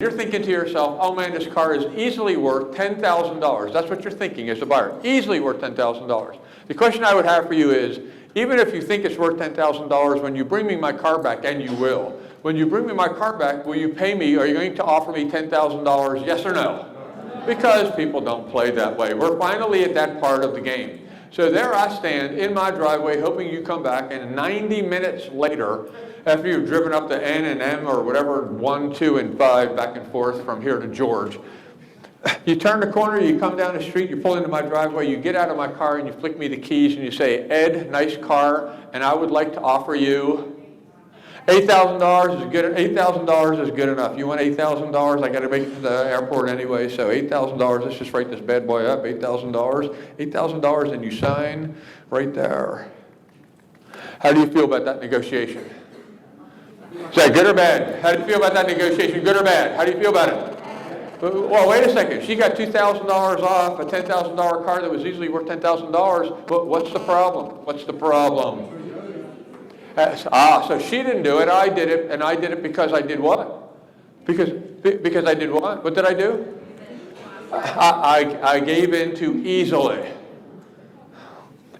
You're thinking to yourself, oh man, this car is easily worth $10,000. That's what you're thinking as a buyer, easily worth $10,000. The question I would have for you is, even if you think it's worth $10,000, when you bring me my car back, and you will, when you bring me my car back, will you pay me, are you going to offer me $10,000, yes or no? Because people don't play that way. We're finally at that part of the game. So there I stand in my driveway hoping you come back, and 90 minutes later, after you've driven up the N and M or whatever, 1, 2, and 5 back and forth from here to George, you turn the corner, you come down the street, you pull into my driveway, you get out of my car and you flick me the keys and you say, Ed, nice car, and I would like to offer you $8,000 is good. $8,000 is good enough. You want $8,000? I got to make it to the airport anyway, so $8,000. Let's just write this bad boy up. $8,000. $8,000, and you sign right there. How do you feel about that negotiation? Is that good or bad? How do you feel about that negotiation? Good or bad? How do you feel about it? Well, wait a second. She got $2,000 off a $10,000 car that was easily worth $10,000. But what's the problem? What's the problem? So she didn't do it. I did it, and I did it because I did what? Because I did what? What did I do? I gave in too easily.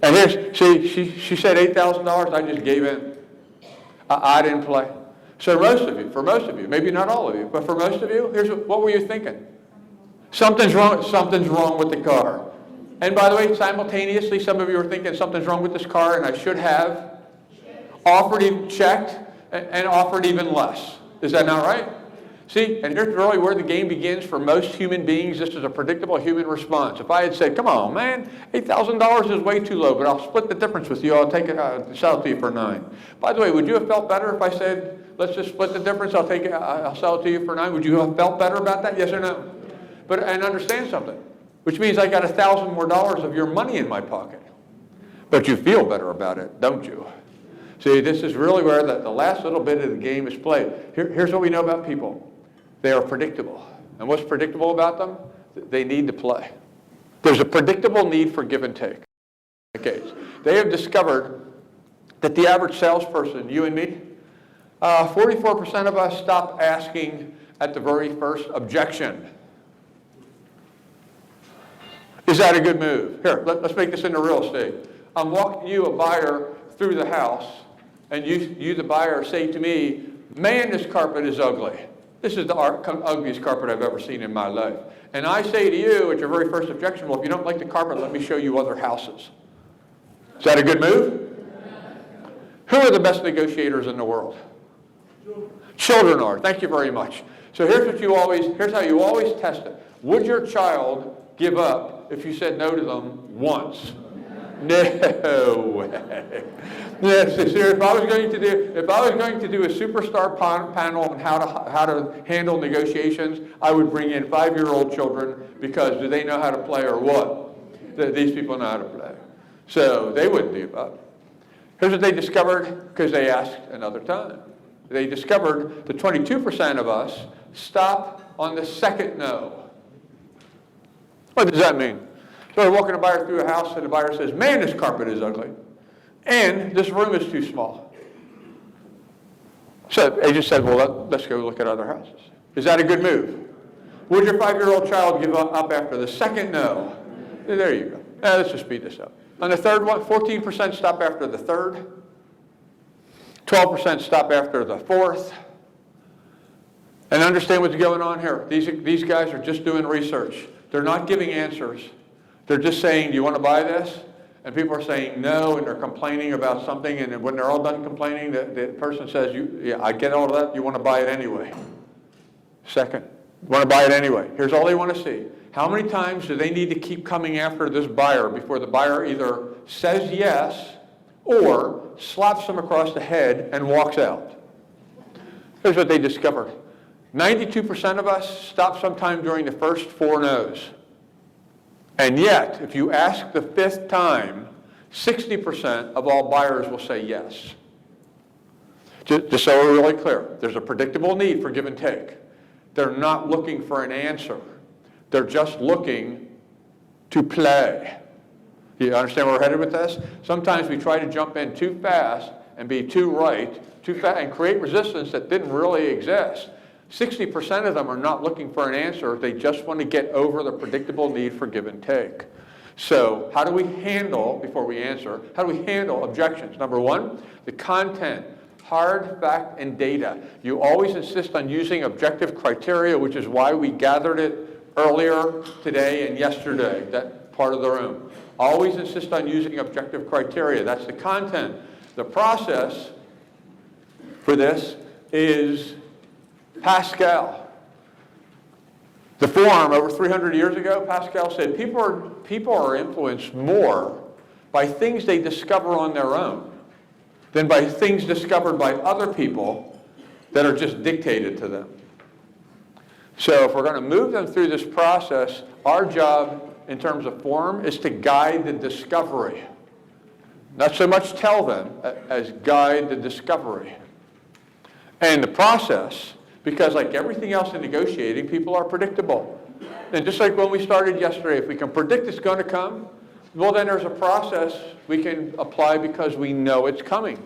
And here's, see, she said $8,000. I just gave in. I didn't play. So for most of you, maybe not all of you, but for most of you, what were you thinking? Something's wrong with the car. And by the way, simultaneously, some of you are thinking something's wrong with this car, and I should have offered, checked, and offered even less. Is that not right? See, and here's really where the game begins for most human beings. This is a predictable human response. If I had said, come on, man, $8,000 is way too low, but I'll split the difference with you. I'll take it, sell it to you for $9,000. By the way, would you have felt better if I said, let's just split the difference, I'll sell it to you for $9,000? Would you have felt better about that, yes or no? But, and understand something, which means I got $1,000 more of your money in my pocket. But you feel better about it, don't you? See, this is really where the last little bit of the game is played. Here's what we know about people. They are predictable. And what's predictable about them? They need to play. There's a predictable need for give and take. They have discovered that the average salesperson, you and me, 44% of us stop asking at the very first objection. Is that a good move? Here, let's make this into real estate. I'm walking you, a buyer, through the house, and you, the buyer, say to me, man, this carpet is ugly. This is the ugliest carpet I've ever seen in my life. And I say to you at your very first objection, well, if you don't like the carpet, let me show you other houses. Is that a good move? Who are the best negotiators in the world? Children are. Thank you very much. So here's how you always test it. Would your child give up if you said no to them once? No way. Yes, if I was going to do a superstar panel on how to handle negotiations, I would bring in 5-year-old children, because do they know how to play or what? These people know how to play. So they wouldn't give up. Here's what they discovered, because they asked another time. They discovered that 22% of us stop on the second no. What does that mean? So we're walking a buyer through a house, and the buyer says, man, this carpet is ugly. And this room is too small. So they just said, well, let's go look at other houses. Is that a good move? Would your 5-year-old child give up after the second no? There you go. Now, let's just speed this up. On the third one, 14% stop after the third. 12% stop after the fourth. And understand what's going on here. These guys are just doing research. They're not giving answers. They're just saying, do you want to buy this? And people are saying no, and they're complaining about something, and when they're all done complaining, the person says, yeah, I get all of that, you want to buy it anyway. Second, you want to buy it anyway. Here's all they want to see. How many times do they need to keep coming after this buyer before the buyer either says yes or slaps them across the head and walks out? Here's what they discovered. 92% of us stop sometime during the first 4 no's. And yet, if you ask the 5th time, 60% of all buyers will say yes. Just so we're really clear, there's a predictable need for give and take. They're not looking for an answer. They're just looking to play. You understand where we're headed with this? Sometimes we try to jump in too fast and be too right, too fast, and create resistance that didn't really exist. 60% of them are not looking for an answer. They just want to get over the predictable need for give and take. So how do we handle, before we answer, how do we handle objections? Number one, the content, hard fact and data. You always insist on using objective criteria, which is why we gathered it earlier today and yesterday, that part of the room. Always insist on using objective criteria. That's the content. The process for this is Pascal. The form over 300 years ago, Pascal said people are influenced more by things they discover on their own than by things discovered by other people that are just dictated to them. So if we're going to move them through this process, our job in terms of form is to guide the discovery. Not so much tell them as guide the discovery. And the process, because like everything else in negotiating, people are predictable. And just like when we started yesterday, if we can predict it's going to come, well then there's a process we can apply because we know it's coming.